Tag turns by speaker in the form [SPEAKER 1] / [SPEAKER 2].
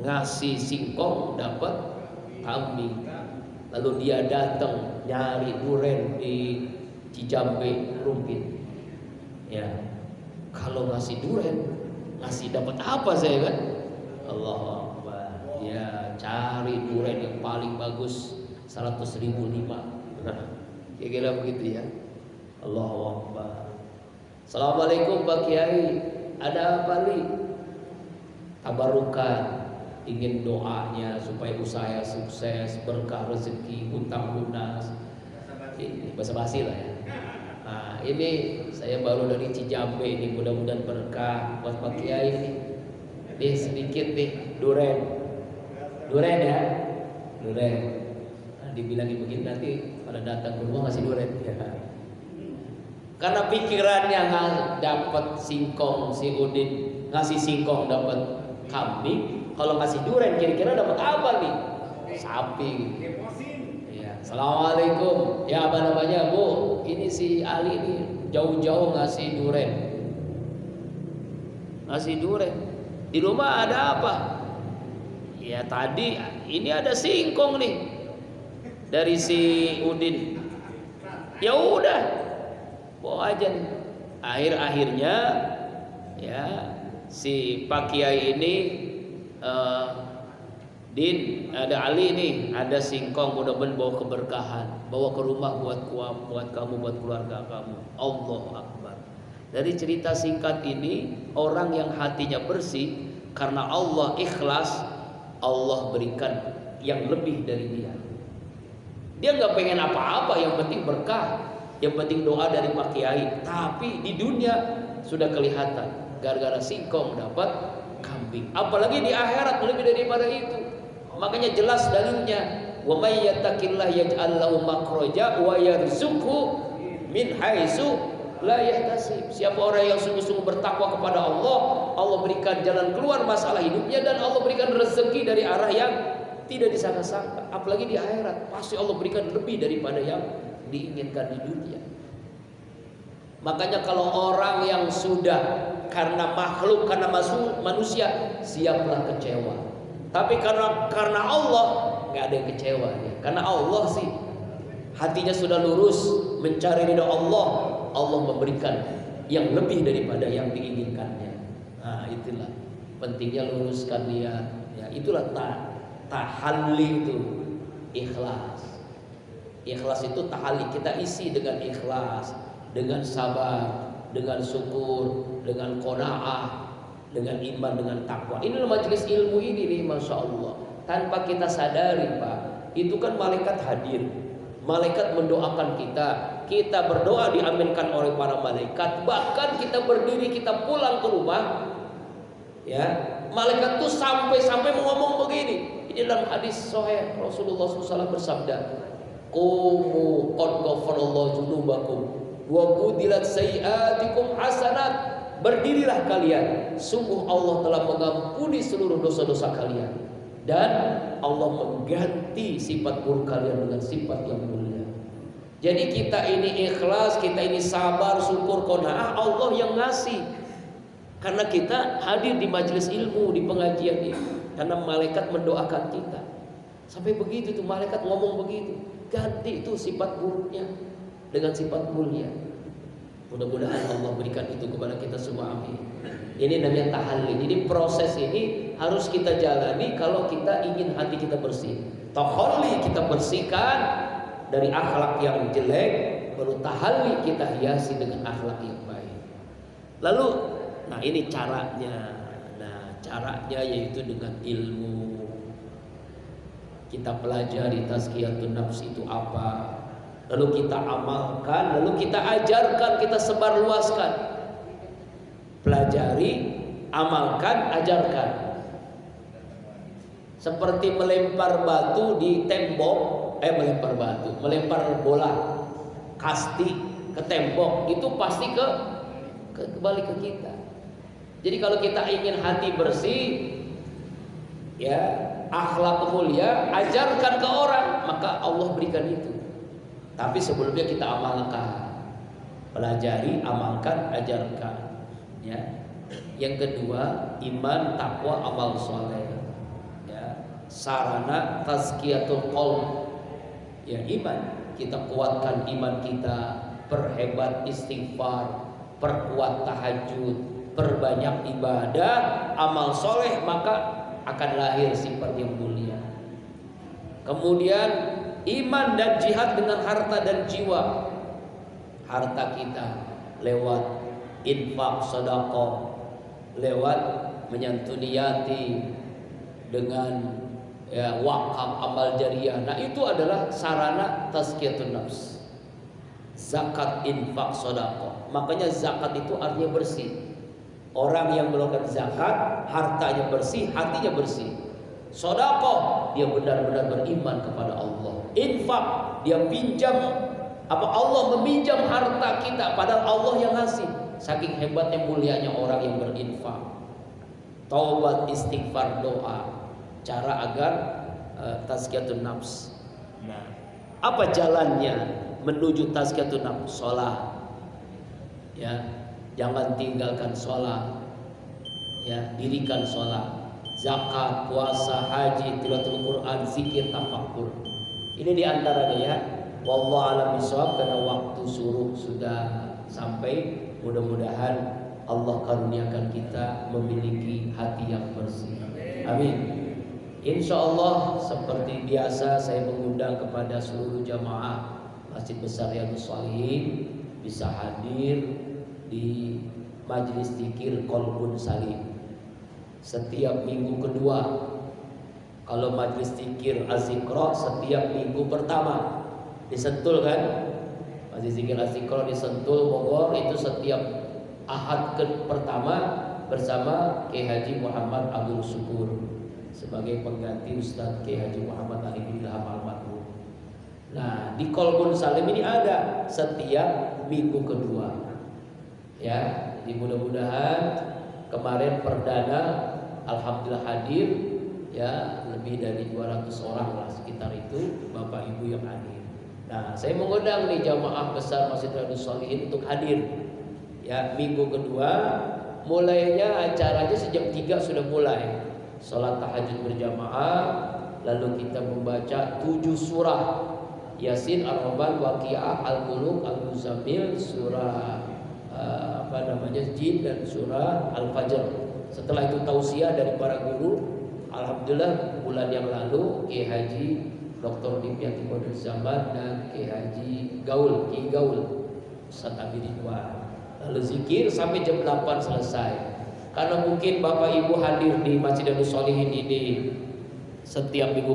[SPEAKER 1] ngasih singkong dapat kambing. Lalu dia datang nyari duren di Cijambe Rumpin. Ya, kalau ngasih duren, ngasih dapat apa saya kan? Allahu Akbar. Ya, cari duren yang paling bagus 100.005. Nah, kira-kira begitu ya. Allahu Akbar. Assalamualaikum Pak Kiai. Ada apa nih? Tabarukan, ingin doanya supaya usaha sukses, berkah rezeki, utang lunas. Ini basa-basi lah ya. Nah, ini saya baru dari Cijambe ini, mudah-mudahan berkah buat Pak Kiai ini. Nih sedikit nih duren ya, duren. Nah, dibilangin begini nanti pada datang ke rumah ngasih duren ya. Karena pikirannya nggak dapat singkong, si Udin ngasih singkong dapat kambing. Kalau ngasih duren kira-kira dapat apa nih? Sapi. Ya. Assalamualaikum. Ya apa namanya Bu? Ini si Ali nih jauh-jauh ngasih duren. Ngasih duren. Di rumah ada apa? Ya tadi ini ada singkong nih dari si Udin. Ya udah. Bawa aja nih. Akhir-akhirnya ya si Pak Kiai ini Din, ada Ali nih, ada singkong, mudah-mudahan bawa keberkahan, bawa ke rumah buat kamu, buat keluarga kamu. Allahu Akbar. Dari cerita singkat ini, orang yang hatinya bersih karena Allah ikhlas, Allah berikan yang lebih dari dia. Dia nggak pengen apa-apa, yang penting berkah, yang penting doa dari Pak Kiai. Tapi di dunia sudah kelihatan, gara-gara singkong dapat kambing. Apalagi di akhirat lebih daripada itu. Makanya jelas dalilnya, wa may yattaqillah yaj'al lahu makhraja wa yarzuqhu min haitsu la yahtasib. Siapa orang yang sungguh-sungguh bertakwa kepada Allah, Allah berikan jalan keluar masalah hidupnya, dan Allah berikan rezeki dari arah yang tidak disangka-sangka. Apalagi di akhirat, pasti Allah berikan lebih daripada yang diinginkan di dunia. Makanya kalau orang yang sudah karena makhluk, karena manusia, siaplah kecewa. Tapi karena Allah nggak ada yang kecewa ya. Karena Allah sih hatinya sudah lurus mencari ridha Allah, Allah memberikan yang lebih daripada yang diinginkannya. Nah itulah pentingnya luruskan niat. Ya itulah tahalli itu ikhlas. Ikhlas itu tahalli, kita isi dengan ikhlas, dengan sabar, dengan syukur, dengan qanaah, dengan iman, dengan takwa. Inilah majelis ilmu ini nih, masya Allah. Tanpa kita sadari Pak, itu kan malaikat hadir, malaikat mendoakan kita, kita berdoa diaminkan oleh para malaikat. Bahkan kita berdiri, kita pulang ke rumah, ya malaikat tuh sampai mau ngomong begini. Ini dalam hadis sahih Rasulullah SAW bersabda, "Qumu qad ghafarallahu dzunubakum wa budilat sayiatikum hasanat." Berdirilah kalian, sungguh Allah telah mengampuni seluruh dosa-dosa kalian, dan Allah mengganti sifat buruk kalian dengan sifat yang mulia. Jadi kita ini ikhlas, kita ini sabar, syukur, qanaah, Allah yang ngasih. Karena kita hadir di majelis ilmu, di pengajian ini, karena malaikat mendoakan kita. Sampai begitu tuh malaikat ngomong begitu, ganti itu sifat buruknya dengan sifat mulia. Mudah-mudahan Allah berikan itu kepada kita semua, amin. Ini namanya tahalli. Jadi proses ini harus kita jalani kalau kita ingin hati kita bersih. Tahalli kita bersihkan dari akhlak yang jelek, baru tahalli kita hiasi dengan akhlak yang baik. Lalu, nah ini caranya. Nah caranya yaitu dengan ilmu. Kita pelajari tazkiyatun nafs itu apa, lalu kita amalkan, lalu kita ajarkan, kita sebarluaskan. Pelajari, amalkan, ajarkan. Seperti melempar batu di tembok, melempar bola kasti ke tembok, itu pasti kembali ke kita. Jadi kalau kita ingin hati bersih, ya akhlak mulia, ajarkan ke orang, maka Allah berikan itu. Tapi sebelumnya kita amalkan, pelajari, amalkan, ajarkan. Ya. Yang kedua, iman, takwa, amal soleh. sarana tazkiyatul qalb. Ya, iman. Kita kuatkan iman kita, perhebat istighfar, perkuat tahajud, perbanyak ibadah, amal soleh, maka akan lahir sifat yang mulia. Kemudian iman dan jihad dengan harta dan jiwa. Harta kita lewat infak, sedekah, lewat menyantuni yatim, dengan wakaf, amal jariah. Nah, itu adalah sarana tazkiyatun nafs. Zakat, infak, sedekah. Makanya zakat itu artinya bersih. Orang yang melakukan zakat, hartanya bersih, hatinya bersih. Sedekah, dia benar-benar beriman kepada Allah. Infak, dia pinjam, Allah meminjam harta kita, padahal Allah yang ngasih. Saking hebatnya mulianya orang yang berinfak. Taubat, istighfar, doa, cara agar tazkiyatun nafs. Nah, apa jalannya menuju tazkiyatun nafs? Sholat. Ya, jangan tinggalkan sholat. Ya, dirikan sholat. Zakat, puasa, haji, tilawatul Quran, zikir, tafakkur. Ini diantaranya ya. Wallahu a'lam bishawab, karena waktu suruh sudah sampai. Mudah-mudahan Allah karuniakan kita memiliki hati yang bersih. Amin. Insya Allah seperti biasa saya mengundang kepada seluruh jamaah Masjid Besar Riyadhus Shalihin bisa hadir di Majelis Dzikir Qalbun Salim setiap minggu kedua. Kalau Majelis Dzikir Az-Zikra setiap minggu pertama di Sentul kan, Majelis Dzikir Az-Zikra di Sentul Bogor itu setiap Ahad pertama bersama Kiai Haji Muhammad Abdul Syukur sebagai pengganti Ustadz Kiai Haji Muhammad Ali bin Ilham almarhum. Nah, di Qalbun Salim ini ada setiap minggu kedua. Ya, jadi mudah-mudahan kemarin perdana alhamdulillah hadir ya, lebih dari 200 orang lah sekitar itu Bapak Ibu yang hadir. Nah, saya mengundang nih jamaah besar Masjid Riyadhus Shalihin untuk hadir. Ya, minggu kedua mulainya acaranya sejam 3 sudah mulai. Salat tahajud berjamaah, lalu kita membaca 7 surah Yasin, Ar-Rahman, Waqiah, Al-Muluk, Al-Muzammil, surah Jin dan surah Al-Fajr. Setelah itu tausiah dari para guru. Alhamdulillah bulan yang lalu Kiai Haji Dr. Dimyati Qadr Zaman dan Kiai Haji Gaul, Kiai Gaul, Ustaz Abi Ridwan. Lalu zikir sampai jam 8 selesai. Karena mungkin Bapak Ibu hadir di Masjid Riyadhus Shalihin ini setiap minggu